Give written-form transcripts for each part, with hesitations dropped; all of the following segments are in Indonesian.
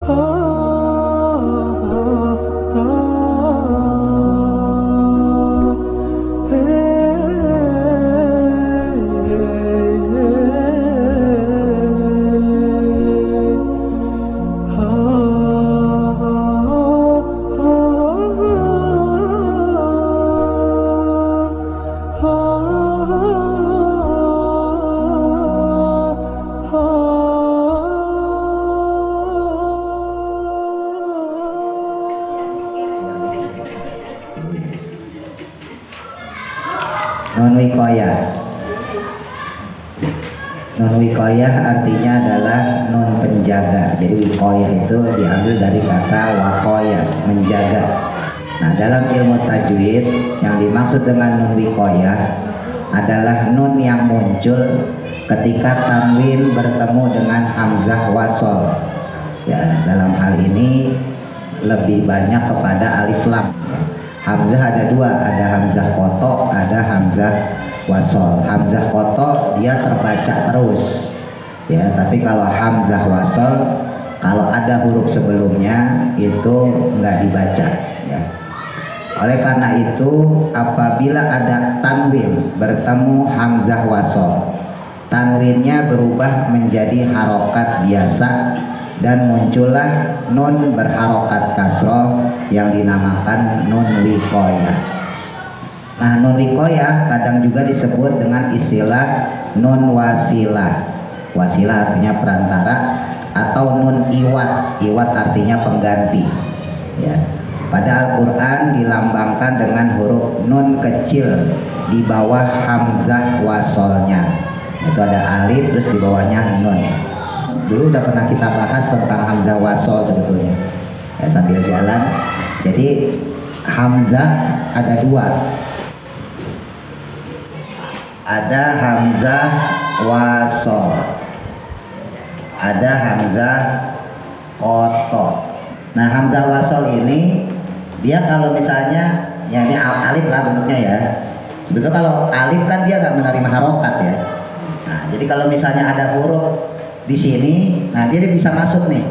Non wikoyah. Non wikoyah artinya adalah non penjaga. Jadi wikoyah itu diambil dari kata wakoyah, menjaga. Nah, dalam ilmu tajwid yang dimaksud dengan nun wikoyah adalah nun yang muncul ketika tanwin bertemu dengan hamzah wasol. Ya, dalam hal ini lebih banyak kepada alif lam. Hamzah ada dua, ada hamzah koto, ada hamzah wasol. Hamzah koto dia terbaca terus, ya. Tapi kalau hamzah wasol, kalau ada huruf sebelumnya itu nggak dibaca, ya. Oleh karena itu, apabila ada tanwin bertemu hamzah wasol, tanwinnya berubah menjadi harokat biasa dan muncullah nun berharokat kasroh yang dinamakan nun wikoyah. Nah, nun wikoyah kadang juga disebut dengan istilah nun wasilah. Wasilah artinya perantara, atau nun iwat. Iwat artinya pengganti, ya. Pada Al-Quran dilambangkan dengan huruf nun kecil di bawah hamzah wasolnya. Itu ada alif terus di bawahnya nun. Dulu udah pernah kita bahas tentang hamzah wasol sebetulnya, ya, sambil jalan. Jadi hamzah ada dua, ada hamzah wasol, ada hamzah koto. Nah, hamzah wasol ini dia kalau misalnya, ya ini alif lah bentuknya, ya. Sebetulnya kalau alif kan dia nggak menerima harokat, ya. Nah, jadi kalau misalnya ada huruf di sini, nah dia bisa masuk nih.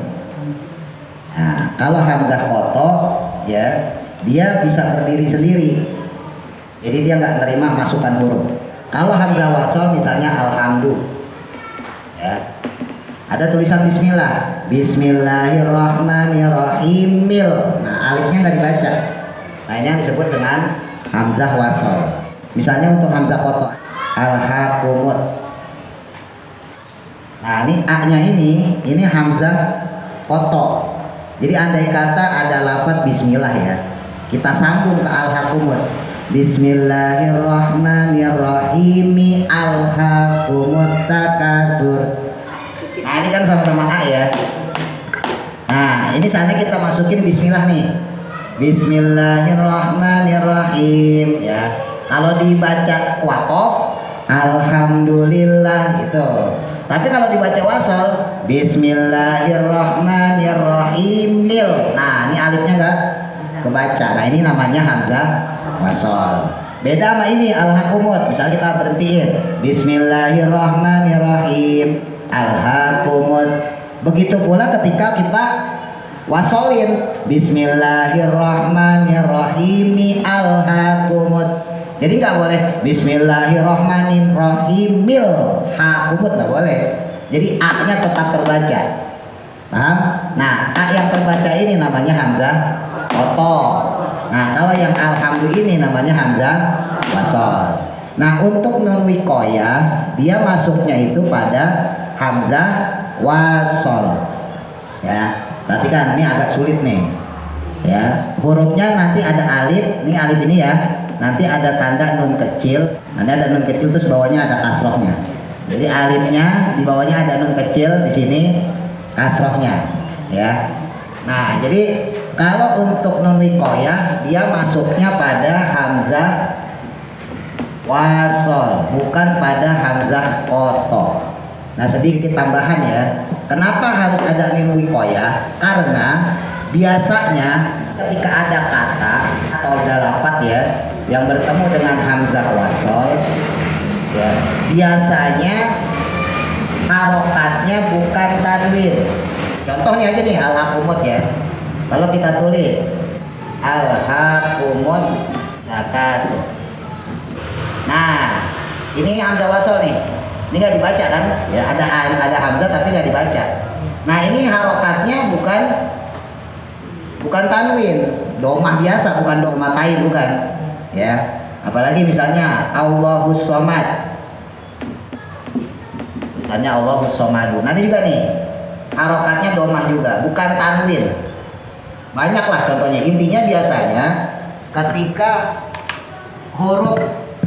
Nah, kalau hamzah koto, ya, dia bisa berdiri sendiri. Jadi dia nggak terima masukan huruf. Kalau hamzah wasol misalnya alhamdu, ya, ada tulisan bismillah, bismillahirrahmanirrahim. Nah, alifnya nggak dibaca. Nah, ini yang disebut dengan hamzah wasol. Misalnya untuk hamzah koto, alhaqumut. Nah, ini a-nya ini hamzah koto. Jadi andai kata ada lafaz bismillah, ya, kita sambung ke alhaqumut. Bismillahirrahmanirrahim, alhaqumut takasur. Nah, ini kan sama-sama a, ya. Nah, ini saatnya kita masukin bismillah nih. Bismillahirrahmanirrahim, ya. Kalau dibaca waqaf, alhamdulillah gitu. Tapi kalau dibaca wasol, bismillahirrahmanirrahim. Nah, ini alifnya enggak kebaca. Nah, ini namanya hamzah wasol. Beda sama ini alhaqumut. Misal kita berhentiin bismillahirrahmanirrahim, alhaqumut. Begitu pula ketika kita wasolin bismillahirrahmanirrahim, alhaqumut. Jadi nggak boleh bismillahirrahmanirrahim, haqumut, nggak boleh. Jadi a-nya tetap terbaca. Paham? Nah, a yang terbaca ini namanya hamzah koto. Nah, kalau yang alhamdu ini namanya hamzah wasol. Nah, untuk nun wikoyah dia masuknya itu pada hamzah wasol. Ya, perhatikan ini agak sulit nih. Ya, hurufnya nanti ada alif, ini alif ini, ya. Nanti ada tanda nun kecil, nanti ada nun kecil terus bawahnya ada kasrohnya. Jadi alifnya di bawahnya ada nun kecil, di sini kasrohnya, ya. Nah, jadi kalau untuk nun wikoyah dia masuknya pada hamzah wasol, bukan pada hamzah koto. Nah, sedikit tambahan, ya. Kenapa harus ada nun wikoyah? Karena biasanya ketika ada kata atau ada lafaz, ya, yang bertemu dengan hamzah wasol, ya, biasanya harokatnya bukan tanwin. Contohnya aja nih al-hakumut ya. Kalau kita tulis al-hakumut takasur. Nah, ini hamzah wasol nih. Ini nggak dibaca kan? Ya, ada hamzah tapi nggak dibaca. Nah, ini harokatnya bukan tanwin, domah biasa, bukan domah tain, bukan. Ya. Apalagi misalnya Allahus Somad. Misalnya Allahus Somadu. Nanti juga nih harokatnya domah juga, bukan tanwin. Banyak lah contohnya. Intinya biasanya ketika huruf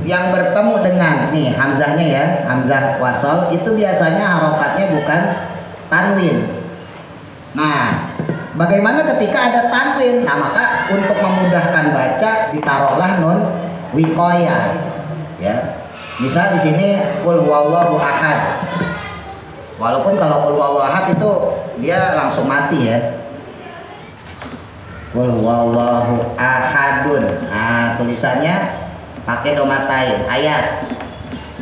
yang bertemu dengan nih hamzahnya ya, hamzah wasol, itu biasanya harokatnya bukan tanwin. Nah, bagaimana ketika ada tanwin? Nah, maka untuk memudahkan baca ditaruhlah nun wiqayah. Ya. Misal di sini qul huwallahu ahad. Walaupun kalau qul huwallahu ahad itu dia langsung mati ya. Qul huwallahu ahadun. Nah, tulisannya pakai domatain. Ayat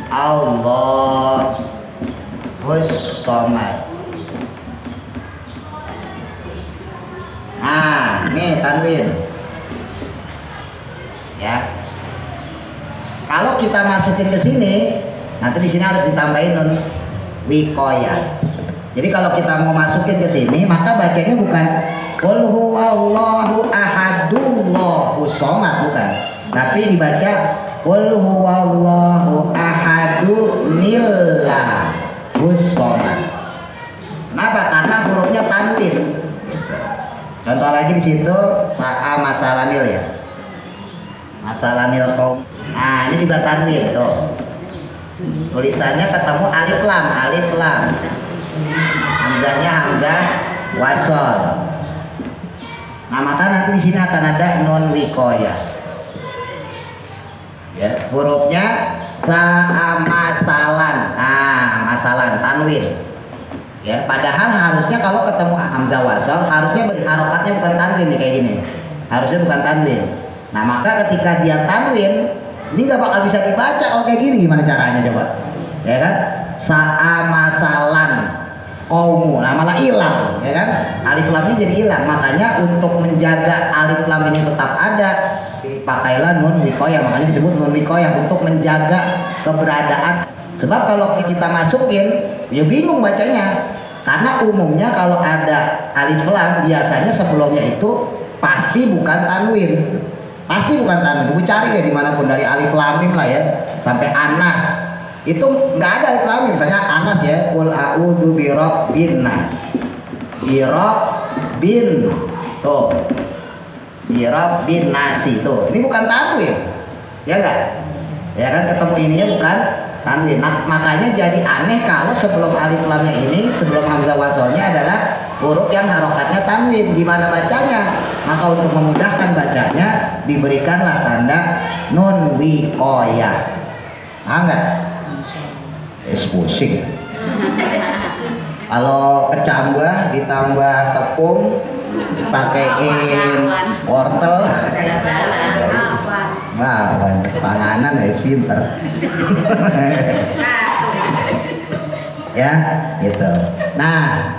Allahus Somad. Nah, ini tanwin. Ya. Kalau kita masukin ke sini, nanti di sini harus ditambahin nun wiqayah. Jadi kalau kita mau masukin ke sini, maka bacanya bukan qul huwallahu ahadullahu somad, bukan. Tapi dibaca qul huwallahu ahadunillahus somad. Kenapa? Karena hurufnya tanwin. Contoh lagi di situ sa'a masalanil ya. Masalanil qaum. Nah, ini juga tanwin tuh. Tulisannya ketemu alif lam. Hamzahnya hamzah wasol. Nah, maka nanti di sini akan ada nun wiqayah. Ya, hurufnya sa'a masalan. Nah, masalan tanwin. Ya, padahal harusnya kalau ketemu hamzah wasol harusnya harokatnya bukan tanwin nih kayak gini. Harusnya bukan tanwin. Nah, maka ketika dia tanwin, ini nggak bakal bisa dibaca kalau kayak gini. Gimana caranya coba? Ya kan? Sa'a masalan qaumu. Nah, malah hilang, ya kan? Alif lamnya jadi hilang. Makanya untuk menjaga alif lam ini tetap ada, pakailah nun wiqayah. Makanya disebut nun wiqayah untuk menjaga keberadaan. Sebab kalau kita masukin, ya bingung bacanya. Karena umumnya kalau ada alif lam biasanya sebelumnya itu pasti bukan tanwin. Pasti bukan tanwin. Ibu cari deh dimanapun dari alif lam mim lah ya sampai anas. Itu nggak ada alif lam mim. Misalnya anas ya, qul a'udzu birabbin nas. Birabbin tuh. Birabbin nasi tuh. Ini bukan tanwin. Ya enggak? Ya kan ketemu ininya bukan tanwin. Nah, makanya jadi aneh kalau sebelum alif lamnya ini, sebelum hamzah wasolnya adalah huruf yang harokatnya tanwin. Gimana bacanya? Maka untuk memudahkan bacanya diberikanlah tanda nun wiqayah. Paham nggak? Pusing. Kalau kecambah ditambah tepung, dipakein wortel. Wah, panganan guys, pinter. Ya, gitu. Nah,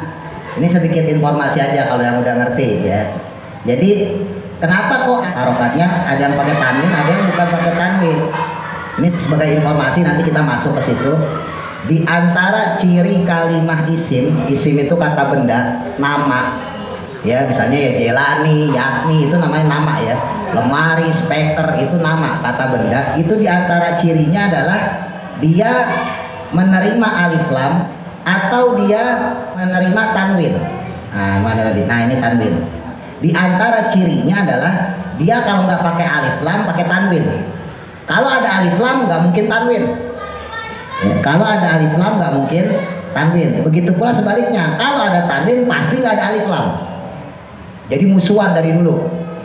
ini sedikit informasi aja kalau yang udah ngerti ya. Jadi, kenapa kok harokatnya ada yang pakai tanwin, ada yang bukan pakai tanwin? Ini sebagai informasi, nanti kita masuk ke situ. Di antara ciri kalimah isim itu kata benda, nama. Ya, misalnya ya jelani, yakni itu namanya nama ya. Lemari, speaker itu nama, kata benda. Itu diantara cirinya adalah dia menerima alif lam atau dia menerima tanwin. Nah, mana tadi? Nah, ini tanwin. Di antara cirinya adalah dia kalau nggak pakai alif lam, pakai tanwin. Kalau ada alif lam nggak mungkin tanwin. Ya, kalau ada alif lam nggak mungkin tanwin. Begitu pula sebaliknya. Kalau ada tanwin pasti nggak ada alif lam. Jadi musuhan dari dulu.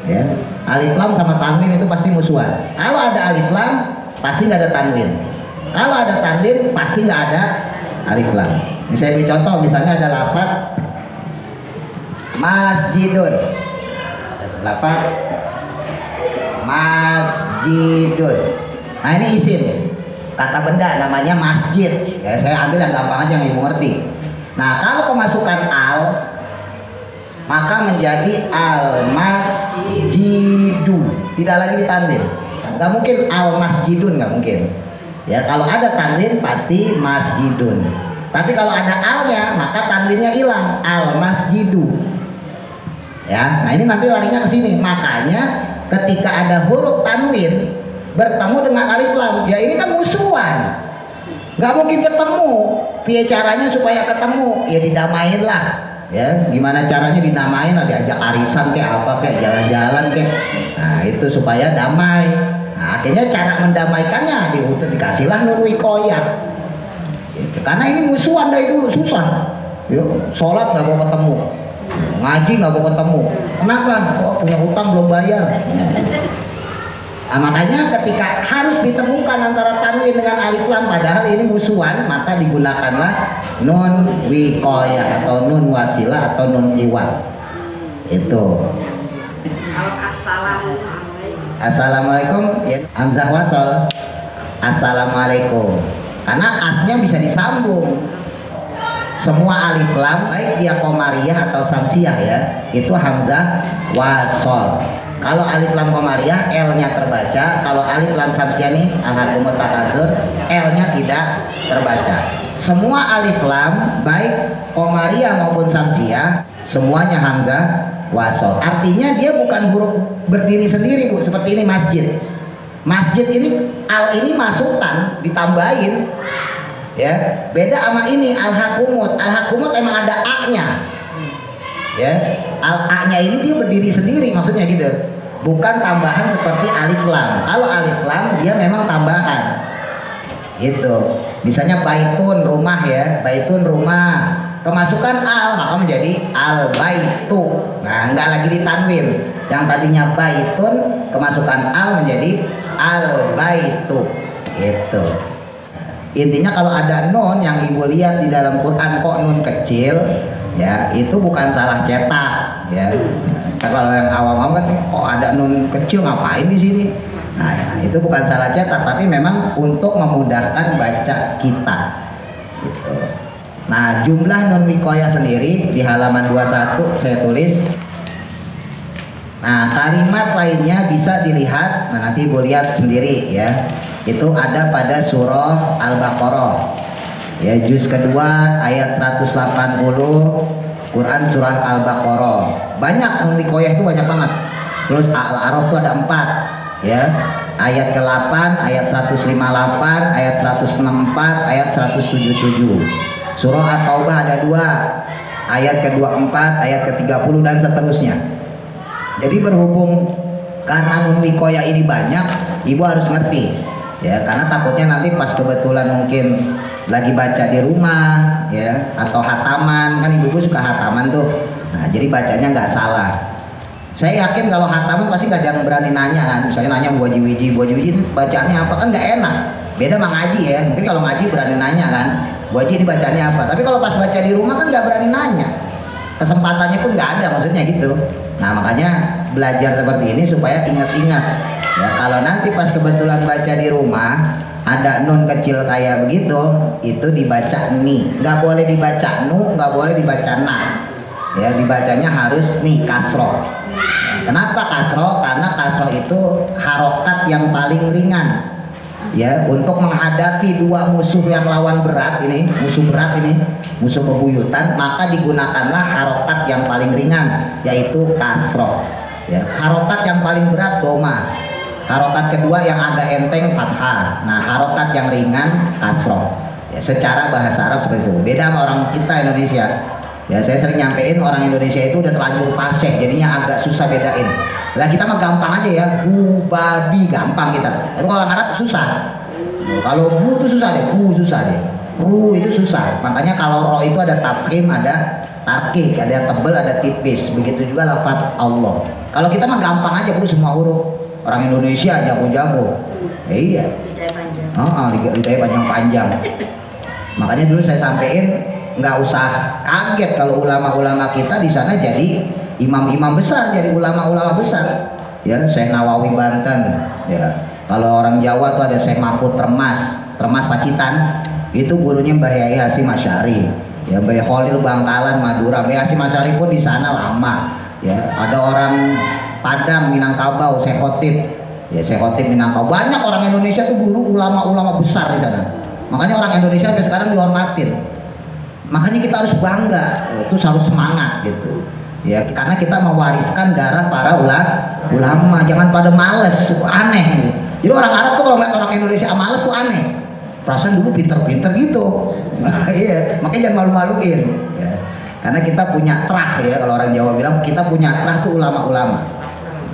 Ya. Alif lam sama tanwin itu pasti musuhan. Kalau ada alif lam pasti nggak ada tanwin. Kalau ada tanwin pasti nggak ada alif lam. Ini saya beri contoh, misalnya ada lafaz masjidun. Lafaz masjidun. Nah, ini isim. Kata benda namanya masjid. Ya, saya ambil yang gampang aja yang ibu ngerti. Nah, kalau pemasukan al maka menjadi al-masjidu, tidak lagi ditanwin. Nggak mungkin al-masjidun, nggak mungkin. Ya, kalau ada tanwin pasti masjidun. Tapi kalau ada alnya, maka tanwinnya hilang, al-masjidu. Ya, nah ini nanti larinya ke sini. Makanya ketika ada huruf tanwin bertemu dengan alif lam, ya ini kan musuhan. Nggak mungkin ketemu. Via caranya supaya ketemu, ya didamain lah. Ya, gimana caranya dinamain? Diajak arisan kayak apa, kayak jalan-jalan kayak. Nah, itu supaya damai. Nah, akhirnya cara mendamaikannya dikasihlah nun wikoyah. Gitu. Karena ini musuhan dari dulu, susah. Yuk, sholat nggak mau ketemu, ngaji nggak mau ketemu. Kenapa? Oh, punya utang belum bayar. Nah, makanya ketika harus ditemukan antara tanwin dengan alif lam, padahal ini musuhan, maka digunakanlah nun wikoyah atau nun wasilah atau nun iwat. Itu. Assalamualaikum, ya, hamzah wasol. Assalamualaikum. Karena asnya bisa disambung. Semua alif lam, baik dia qamariyah atau samsiyah ya, itu hamzah wasol. Kalau alif lam qamariyah L-nya terbaca, kalau alif lam samsiyah nih alhaqumut takasur, L-nya tidak terbaca. Semua alif lam baik qamariyah maupun samsiyah semuanya hamzah wasol. Artinya dia bukan huruf berdiri sendiri, Bu, seperti ini masjid. Masjid ini al ini masukan ditambahin. Ya, beda sama ini alhaqumut. Alhaqumut emang ada a-nya. Ya, al-a-nya ini dia berdiri sendiri, maksudnya gitu. Bukan tambahan seperti alif lam. Kalau alif lam dia memang tambahan. Gitu. Misalnya baitun rumah ya, baitun rumah. Kemasukan al maka menjadi al-baitu. Nah, enggak lagi ditanwin. Yang tadinya baitun kemasukan al menjadi al-baitu. Gitu. Intinya kalau ada nun yang ibu lihat di dalam Quran kok nun kecil, ya itu bukan salah cetak, ya. Kalau yang awam-awam kan, kok ada nun kecil ngapain di sini? Nah, ya, itu bukan salah cetak, tapi memang untuk memudahkan baca kita. Gitu. Nah, jumlah nun wikoyah sendiri di halaman 21 saya tulis. Nah, kalimat lainnya bisa dilihat, nah nanti ibu lihat sendiri ya. Itu ada pada surah Al-Baqarah ya, juz kedua ayat 180, Quran surah Al-Baqarah. Banyak nun wikoyah itu banyak banget. Terus Al-A'raf itu ada 4 ya. Ayat ke-8, ayat 158, ayat 164, ayat 177. Surah At-Taubah ada 2, ayat ke-24, ayat ke-30 dan seterusnya. Jadi berhubung karena nun wikoyah ini banyak, ibu harus ngerti ya, karena takutnya nanti pas kebetulan mungkin lagi baca di rumah ya, atau hataman, kan ibu suka hataman tuh. Nah, jadi bacanya nggak salah. Saya yakin kalau hataman pasti nggak ada yang berani nanya kan, misalnya nanya Bu Haji Wiji bacaannya apa, kan nggak enak. Beda sama ngaji ya, mungkin kalau ngaji berani nanya kan, Bu Haji ini bacaannya apa. Tapi kalau pas baca di rumah kan nggak berani nanya, kesempatannya pun nggak ada, maksudnya gitu. Nah, makanya belajar seperti ini supaya ingat-ingat ya, kalau nanti pas kebetulan baca di rumah ada nun kecil kayak begitu, itu dibaca ni, nggak boleh dibaca nu, nggak boleh dibaca na ya, dibacanya harus nih kasroh. Kenapa kasroh? Karena kasroh itu harokat yang paling ringan ya, untuk menghadapi dua musuh yang lawan berat ini, musuh berat ini, musuh bebuyutan, maka digunakanlah harokat yang paling ringan, yaitu kasroh ya. Harokat yang paling berat doma, harokat kedua yang agak enteng fathah. Nah, harokat yang ringan kasroh ya, secara bahasa Arab seperti itu. Beda sama orang kita Indonesia ya, saya sering nyampein orang Indonesia itu udah terlanjur fasih, jadinya agak susah bedain. Lah kita mah gampang aja ya, bu, babi, gampang kita. Tapi kalau orang Arab susah. Kalau bu itu susah deh, bu susah deh, ru itu susah. Makanya kalau ro itu ada tafkhim, ada tarkik, ada tebel, ada tipis. Begitu juga lafaz Allah. Kalau kita mah gampang aja bu, semua huruf. Orang Indonesia jago-jago. Iya. Lidahnya panjang-panjang. Makanya dulu saya sampein, nggak usah kaget kalau ulama-ulama kita di sana jadi imam-imam besar, jadi ulama-ulama besar ya. Syekh Nawawi Banten ya. Kalau orang Jawa tuh ada Syekh Mahfud Termas Pacitan, itu gurunya Mbah Yai Hasyim Asy'ari ya Mbak Khalil Bangkalan Madura, Mbak Hasyim Asy'ari pun di sana lama ya. Ada orang Padang Minangkabau, Syekh Khotib ya, Syekh Khotib Minangkabau. Banyak orang Indonesia tuh dulu ulama-ulama besar di sana, makanya orang Indonesia sampai sekarang dihormatin. Makanya kita harus bangga, terus harus semangat gitu ya, karena kita mewariskan darah para ulama. Jangan pada males, aneh. Jadi orang Arab tuh kalau ngeliat orang Indonesia males tuh aneh, perasaan dulu pinter-pinter gitu. Iya, makanya jangan malu-maluin ya. Karena kita punya terah ya, kalau orang Jawa bilang kita punya terah tuh ulama-ulama.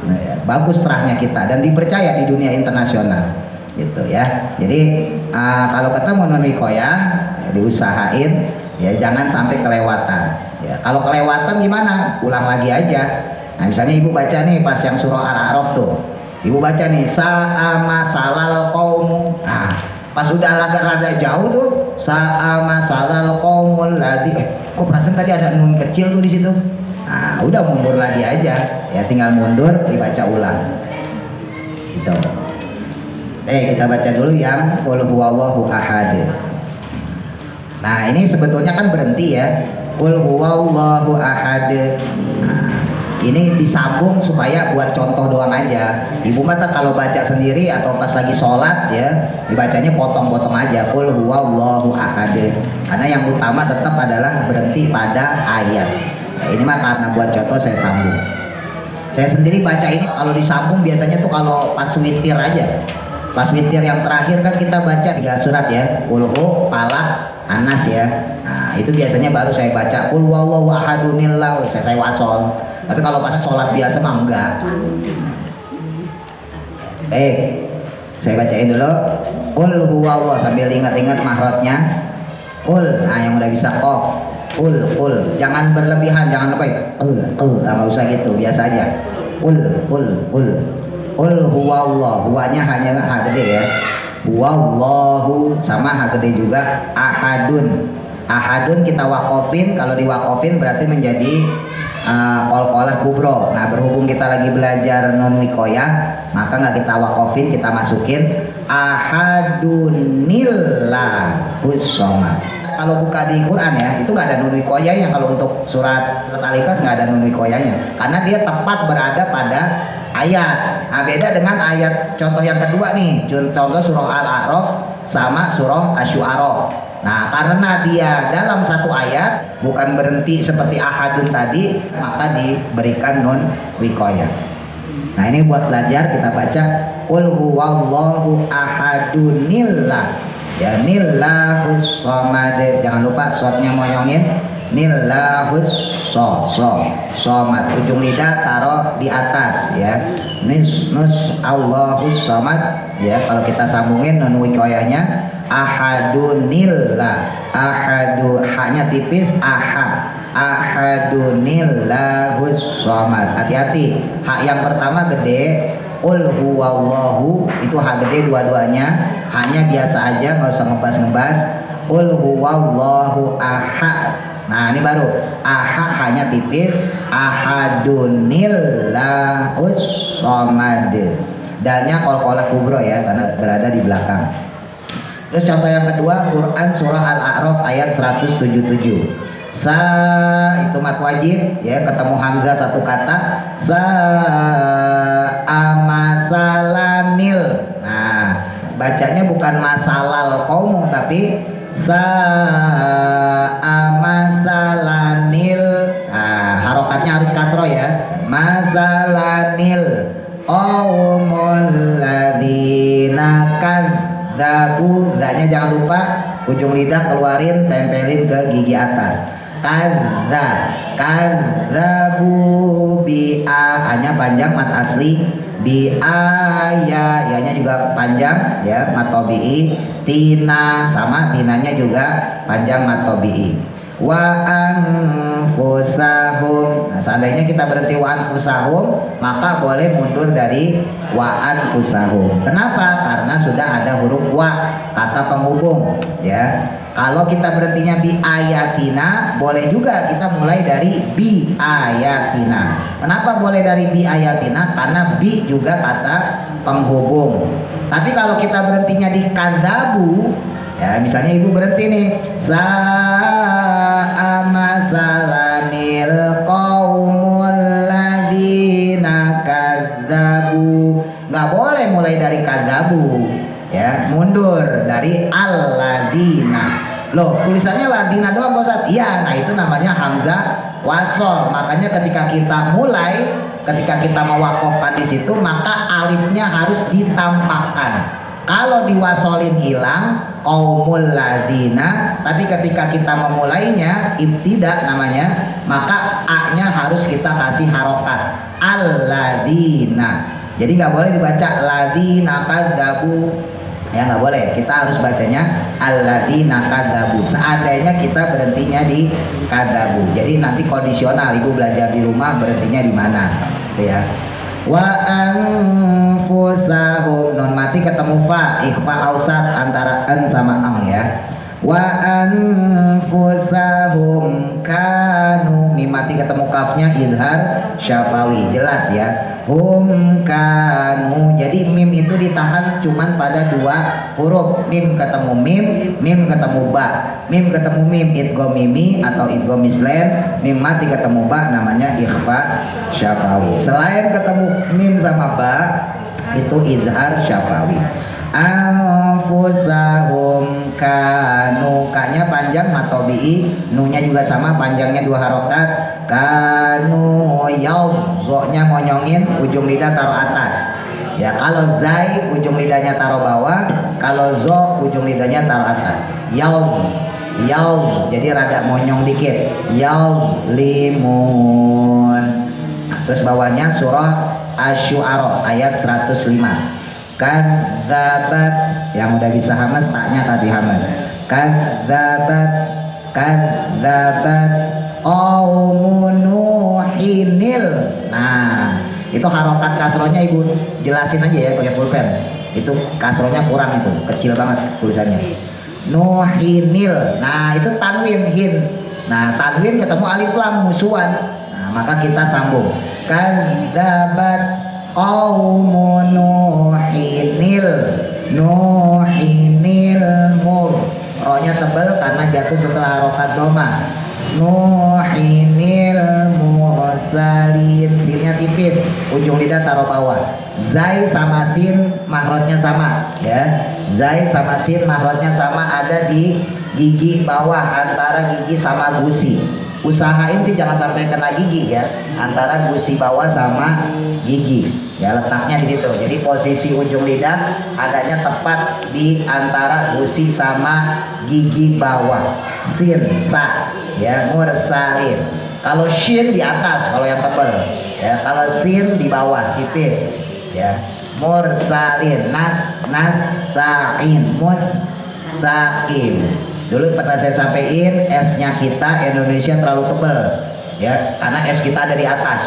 Nah, ya, bagus terahnya kita dan dipercaya di dunia internasional gitu ya. Jadi kalau ketemu non wikoyah ya, diusahain ya, jangan sampai kelewatan ya. Kalau kelewatan gimana? Ulang lagi aja. Nah misalnya ibu baca nih pas yang surah Al-A'raf tuh, ibu baca nih sa'ama salal qaumu. Nah pas udah agak rada jauh tuh sa'ama salal qaumul ladzi, kok perasaan tadi ada nun kecil tuh di situ. Nah udah mundur lagi aja ya, tinggal mundur dibaca ulang gitu. Kita baca dulu yang qul huwallahu ahad. Nah ini sebetulnya kan berhenti ya, qul huwallahu ahad. Nah, ini disambung supaya buat contoh doang aja. Ibu mata kalau baca sendiri atau pas lagi sholat ya, dibacanya potong-potong aja, qul huwallahu ahad. Karena yang utama tetap adalah berhenti pada ayat. Nah, ini mah karena buat contoh saya sambung. Saya sendiri baca ini kalau disambung biasanya tuh kalau pas witir aja. Pas witir yang terakhir kan kita baca 3 surat ya, qul hu, falaq, Anas ya. Nah itu biasanya baru saya baca qul huwallahu ahadunillah, saya wasol. Tapi kalau pas sholat biasa mah enggak. Saya bacain dulu qul huwallahu sambil ingat-ingat mahrotnya. Qul, nah yang udah bisa qaf. Qul, jangan berlebihan, jangan apa nggak usah gitu, biasa aja. Qul huwallahu, huwanya hanya H gede ya. Huwallahu sama H gede juga. Ahadun kita wakofin, kalau diwakofin berarti menjadi qalqalah kubro. Nah berhubung kita lagi belajar non wikoyah, maka nggak kita wakofin, kita masukin ahadunillahus shomad. Kalau buka di Quran ya, itu nggak ada nun wikoyahnya. Kalau untuk surat Al-Ikhlas nggak ada nun wikoyahnya, karena dia tepat berada pada ayat. Nah beda dengan ayat contoh yang kedua nih, contoh surah Al-A'raf sama surah Asy-Syu'ara. Nah karena dia dalam satu ayat, bukan berhenti seperti ahadun tadi, maka diberikan nun wikoyah. Nah ini buat belajar kita baca qul huwallahu ahadunillah ya, nillahus shomad. Jangan lupa shotnya moyongin, nillahus shomad, ujung lidah taruh di atas ya. Nus Allahus shomad ya, kalau kita sambungin nun wikoyahnya ahadunillah, ahadu haknya tipis, ahadunillahus shomad. Hati-hati, hak yang pertama gede, qul huwallahu itu hak gede dua-duanya, hanya biasa aja, nggak usah ngebas-ngebas. Qul huwallahu ahad. Nah ini baru hanya tipis, ahadunillahus shomad. Dalnya qalqalah kubro ya, karena berada di belakang. Terus contoh yang kedua, Quran surah Al-A'raf ayat 177. Itu mat wajib ya, ketemu hamzah satu kata, amasalanil. Nah bacanya bukan masalal qaum, tapi amasalanil. Nah harokatnya harus kasroh ya, masalanil qaumul ladzina kadzabu. Dzanya jangan lupa ujung lidah keluarin, tempelin ke gigi atas. Kadzabu hanya panjang mat asli, ya nya juga panjang ya mat tabi'i. Tina sama, tinanya juga panjang mat tabi'i. Wa anfusahum. Nah seandainya kita berhenti wa anfusahum, maka boleh mundur dari wa anfusahum. Kenapa? Karena sudah ada huruf wa, kata penghubung ya. Kalau kita berhentinya bi ayatina, boleh juga kita mulai dari bi ayatina. Kenapa boleh dari bi ayatina? Karena bi juga kata penghubung. Tapi kalau kita berhentinya di kadzabu, Ya, misalnya ibu berhenti nih, sa'a masalanil qaumul ladzina kadzabu. Nggak boleh mulai dari kadzabu, ya, mundur dari alladzina. Loh, tulisannya ladina doang Pak Ustadz. Iya, nah itu namanya hamzah wasol. Makanya ketika kita mulai, ketika kita mewakofkan di situ, maka alifnya harus ditampakkan. Kalau diwasolin hilang qaumul ladina, tapi ketika kita memulainya ibtidak namanya, maka a-nya harus kita kasih harokat al-ladina. Jadi nggak boleh dibaca ladina kadzabu, ya nggak boleh. Kita harus bacanya al-ladina kadzabu. Seandainya kita berhentinya di kadzabu, jadi nanti kondisional. Ibu belajar di rumah berhentinya di mana, ya. Wa anfusahum, non mati ketemu fa, ikhfa ausat antara an sama ang, ya. Wa anfusahum kanu, mim mati ketemu kafnya idhar syafawi, jelas ya. Hum kanu, jadi mim itu ditahan cuman pada dua huruf, mim ketemu mim ketemu ba, mim ketemu mim, idgham mimi atau idgham mislen, mim mati ketemu ba namanya ikhfa syafawi. Selain ketemu mim sama ba itu izhar syafawi. Anfusahum kanu, kanya panjang matobi'i, nunya juga sama panjangnya dua harokat. Kanu yaum, zo-nya monyongin, ujung lidah taruh atas. Ya, kalau zai ujung lidahnya taruh bawah, kalau zo ujung lidahnya taruh atas. Yaum, yaum, jadi rada monyong dikit. Yaum limun. Nah, terus bawahnya surah Asy-Syu'ara ayat 105. Kadzabat, yang udah bisa hamas taknya kasih hamas. Kadzabat qaumun nuhinil. Nah, itu harokat kasrohnya ibu jelasin aja ya pakai pulpen. Itu kasrohnya kurang, itu kecil banget tulisannya. Nuhinil. Nah, itu tanwin hin. Nah, tanwin ketemu alif lam musuhan. Nah, maka kita sambung. Kadzabat qaumun nuhinil mur, rohnya tebal karena jatuh setelah harokat doma. Nuhinil mursalin, sinnya tipis, ujung lidah taruh bawah. Zai sama sin mahrotnya sama, ya. Zai sama sin mahrotnya sama, ada di gigi bawah antara gigi sama gusi. Usahain sih jangan sampai kena gigi, ya, antara gusi bawah sama gigi, ya, letaknya di situ. Jadi posisi ujung lidah adanya tepat di antara gusi sama gigi bawah. Sin sa, ya, mursalin. Kalau shin di atas kalau yang tebal, ya, kalau sin di bawah tipis, ya. Mursalin, nasta'in, mustaqim. Dulu pernah saya sampaikan, S-nya kita Indonesia terlalu tebal, ya, karena S kita ada di atas.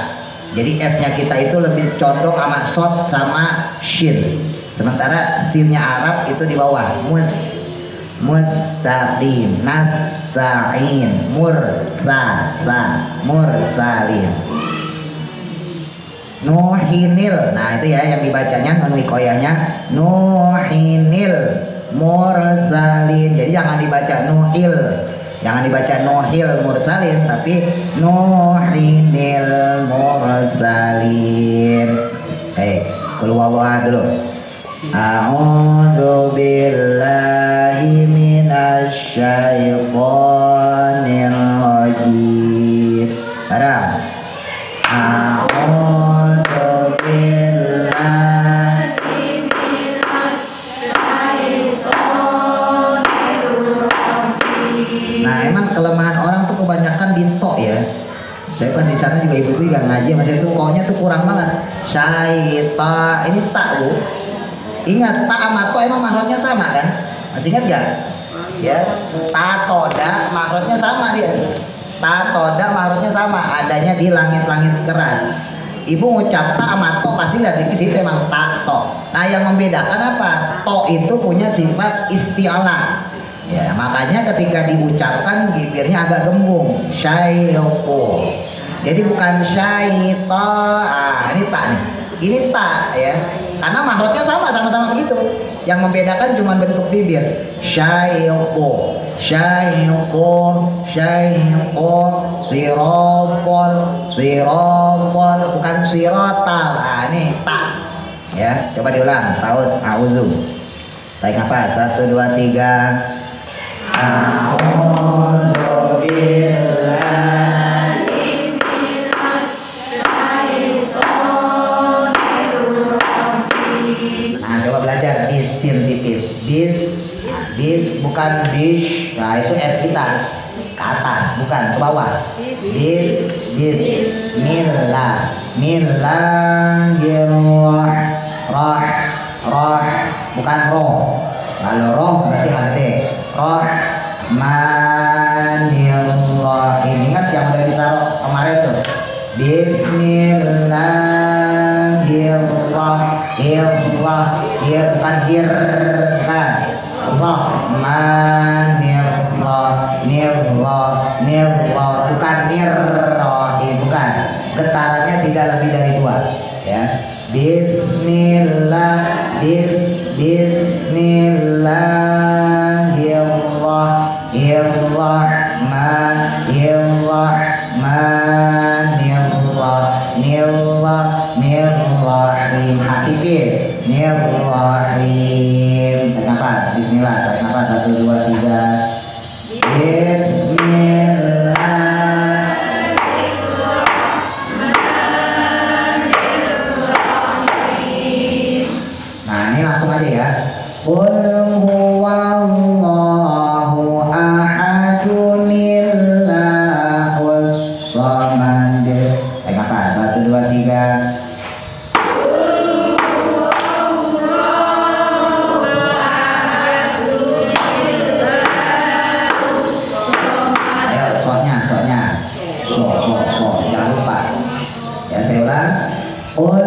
Jadi S-nya kita itu lebih condong sama shot sama shin. Sementara sin-nya Arab itu di bawah. Mustaqim, nasta'in, mursalin. Nuhinil. Nah, itu ya yang dibacanya nun wikoyahnya nuhinil mursalin. Jadi jangan dibaca nuhil, jangan dibaca nuhil mursalin, tapi nuhinil mursalin. Qul huwallahu dulu. A'udzu billahi minasy syaithanir rajim. Barang. A'udzu billahi. Nah, emang kelemahan orang tuh kebanyakan di to, ya. Saya pas di sana juga ibu-ibu yang ngaji sama saya tuh koknya tuh kurang banget. Syaita, ini tak, Bu. Ingat, ta sama to emang mahrotnya sama kan? Masih ingat gak? Ya, ta toda mahrotnya sama dia. Ta toda mahrotnya sama, adanya di langit-langit keras. Ibu ngucap ta sama to pasti lihat di situ emang ta to. Nah, yang membedakan apa? To itu punya sifat isti'ala. Ya, makanya ketika diucapkan bibirnya agak gembung. Syaiqo. Jadi bukan syaita. Ah, ini ta nih. Ini ta, ya. Karena mahrotnya sama-sama begitu. Yang membedakan cuma bentuk bibir. Syaiqu, syaiqu, syaiqu, sirotol, sirotol, bukan sirotal. Nah, ini tak. Ya, coba diulang. Taut, auzu. Tarik nafas. 1, 2, 3. A'udzu billahi minas syaitonir rajim. Nah, coba belajar bisin tipis. Bis bukan dish. Nah, itu S kita ke atas, bukan ke bawah. Bismillahirrahmanirrahim. Bukan roh. Kalau roh berarti hati. Rahmanirrahim. Ingat yang udah disaruh kemarin tuh. Bismillahirrahmanirrahim. Bukan hir, bukan. Rahmanirrahim. Bukan nirrahim, bukan. Getarannya tidak lebih dari 2, ya. Bismillahirrahmanirrahim. Hati bis. Nirrahim. Tarik nafas. Bismillah. Tarik nafas. 1, 2, 3. Bismillah. Nah, ini langsung aja ya. Qul huwallahu ahadun illahus samad. Tarik nafas. 1, 2, 3. Jangan lupa. Ya, saya ulang. Qul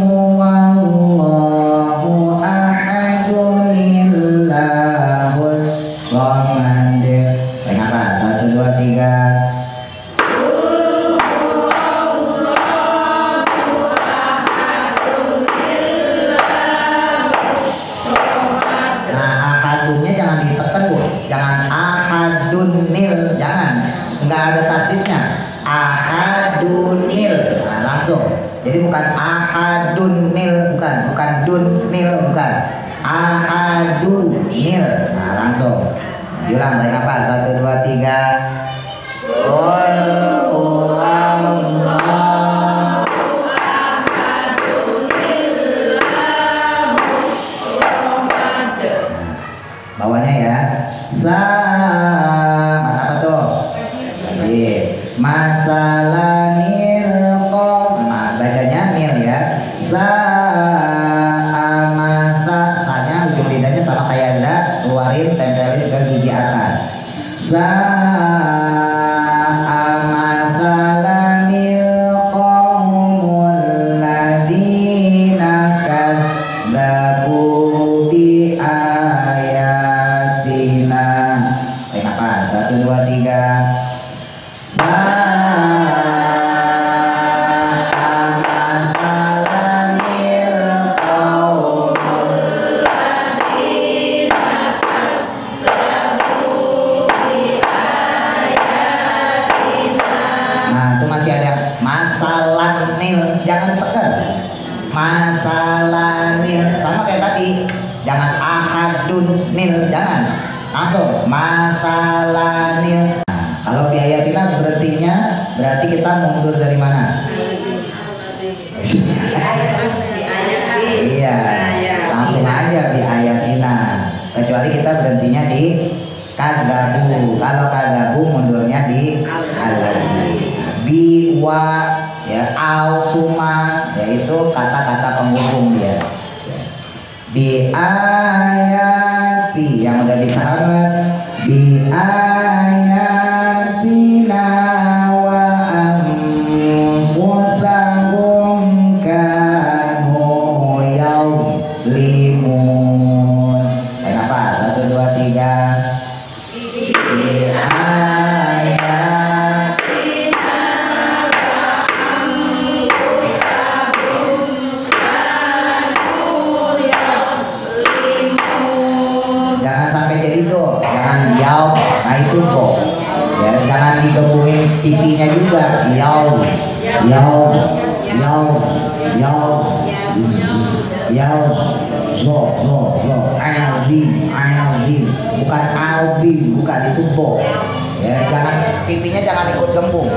huwallahu ahadun illahus samad. Tarik nafas. 1, 2, 3. Nah, ahadunnya jangan ditekan, Bu. Jangan ahadunil, jangan. Enggak ada tasdidnya. Ahadunil. Nah, langsung. Jadi bukan ahadunil, bukan dunil, bukan. Ahadunil. Nah, langsung. Diulang. Tarik nafas. 1, 2, 3. Qul huwallahu ahadun illahus samad. Bawahnya ya. Apa tuh? Masalah nilqom. Nah, bacanya nil ya. Sa'amasa. Tanya ujung lidahnya sama kayak anda. Keluarin, tempelin ke gigi atas. Sa'amasa nilqomul ladina kadzabu bi ayatina. Tarik nafas. 1, 2, 3. Jangan tekan. Masalanil sama kayak tadi. Jangan ahadun nil, jangan. Langsung masalanil. Nah, kalau biayatina berarti kita mundur dari mana? Iya, langsung aja biayatina. Kecuali kita berhentinya di kadzabu. Kalau kadzabu mundurnya di alladzi. Biwa ya, au suma yaitu kata-kata penghubung dia. Bi ayati yang udah bisa mas. Bi ayatina wa anfusahum kanu yaulimun. Kenapa? 1, 2, 3. Bi Aldi, bukan Aldi, bukan, itu bo. Ya, jangan pipinya jangan ikut gembung.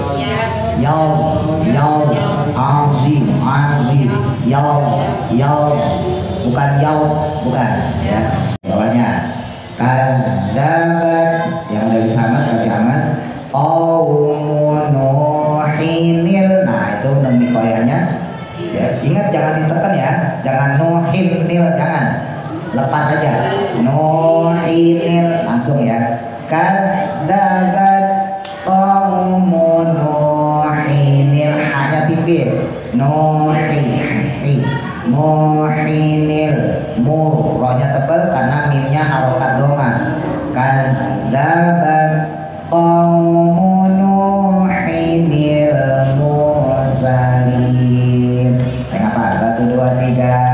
Aldi, bukan bukan. Ya, bawahnya kadabat yang dari samas kasih amas. Nuhinil, nah itu nemikoyanya. Ya, ingat jangan ditekan ya, jangan nuhinil, jangan, lepas saja. Nuhinil langsung ya. Kadabat nuhinil, hanya tipis. Nuhinil, rohnya tebal karena minnya harokat doma. Kadabat nuhinil mursalin. Apa? 1, 2, 3.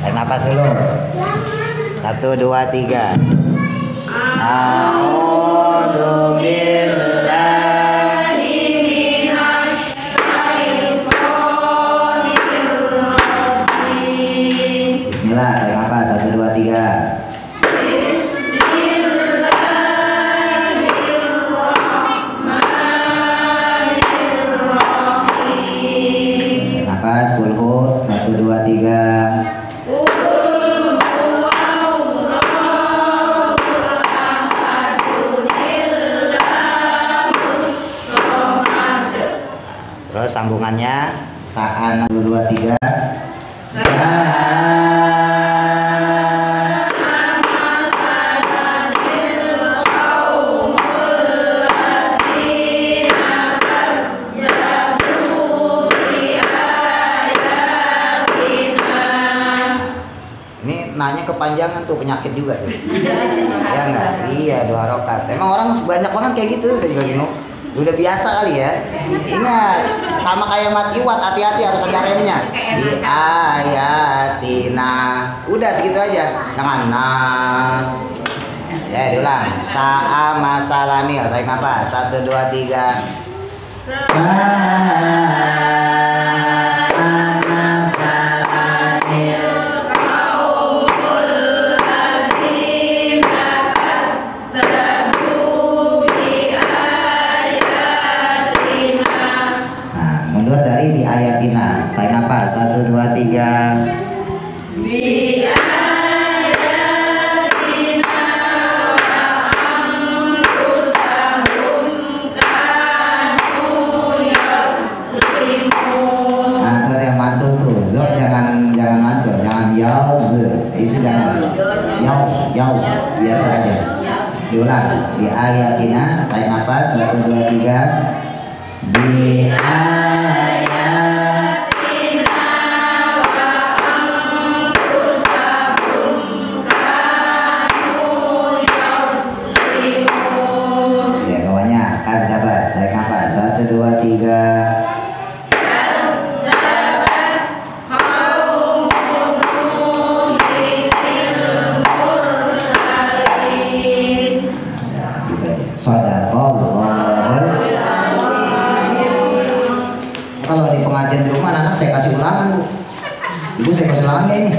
Napas dulu. 1, 2, 3. A'udzu billahi minasy syaithanir rajim. Bismillah, tarik napas. 1, 2, 3. Bismillahirrahmanirrahim. Napas, kulhu. 1, 2, 3. Terus sambungannya sa'an 1, 2, 3. Ini nanya kepanjangan tuh, penyakit juga tuh. Ya enggak? Iya, 2 harokat. Emang orang banyak banget kayak gitu, saya juga bingung. Udah biasa kali ya. Ingat, sama kayak matiwat, hati-hati harus ada remnya. Di ayatina. Udah segitu aja. Jangan ya diulang. Sa'a masalanil. Tarik nafas. 1, 2, 3. Dari di ayatina. Tarik nafas. 1, 2, 3. Di ayatina wa anfusahum kanu yadlimun. Nah, itu yang mantul tuh. Zot jangan mantul, jangan yauz. Itu jangan yauz. Biasa aja. Diulang. Di ayatina. Tarik nafas. 1, 2, 3. Di kalau di pengajian di rumah anak saya kasih ulangan, Bu. Ibu saya kasih ulangan ya ini.